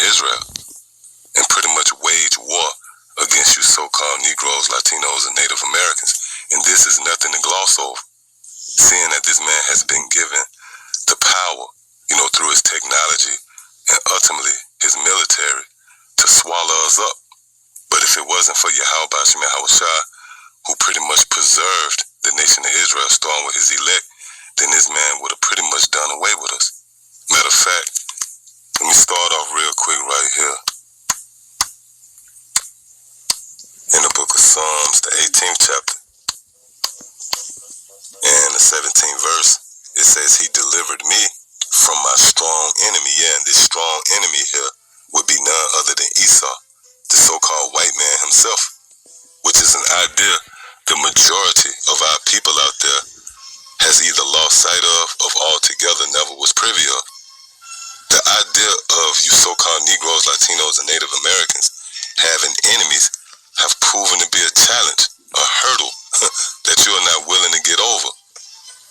Israel and pretty much wage war against you so-called Negroes, Latinos, and Native Americans. And this is nothing to gloss over, seeing that this man has been given the power, through his technology and ultimately his military to swallow us up. But if it wasn't for Yahweh Shemel Hawashah, who pretty much preserved the nation of Israel, starting with his elect, then this man would have pretty much done away with us. Matter of fact, let me start off real quick right here. In the book of Psalms, the 18th chapter, and the 17th verse, it says, he delivered me from my strong enemy. Yeah, and this strong enemy here would be none other than Esau, the so-called white man himself, which is an idea the majority of our people out there has either lost sight of altogether never was privy of. The idea of you so-called Negroes, Latinos, and Native Americans having enemies have proven to be a challenge, a hurdle that you are not willing to get over,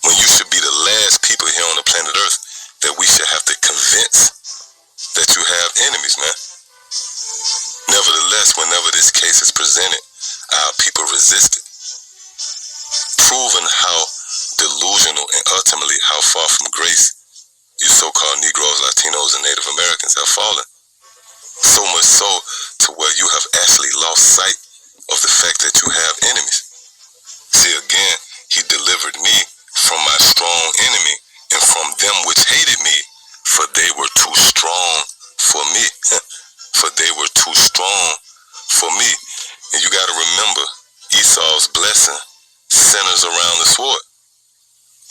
when you should be the last people here on the planet Earth that we should have to convince that you have enemies, man. Nevertheless, whenever this case is presented, our people resist it, proving how delusional and ultimately how far from grace you so-called Negroes, Latinos, and Native Americans have fallen. So much so to where you have actually lost sight of the fact that you have enemies. See, again, he delivered me from my strong enemy and from them which hated me, for they were too strong for me. For they were too strong for me. And you got to remember, Esau's blessing centers around the sword.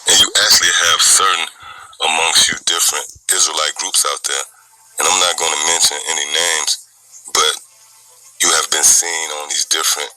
And you actually have certain amongst you different Israelite groups out there, and I'm not going to mention any names, but you have been seen on these different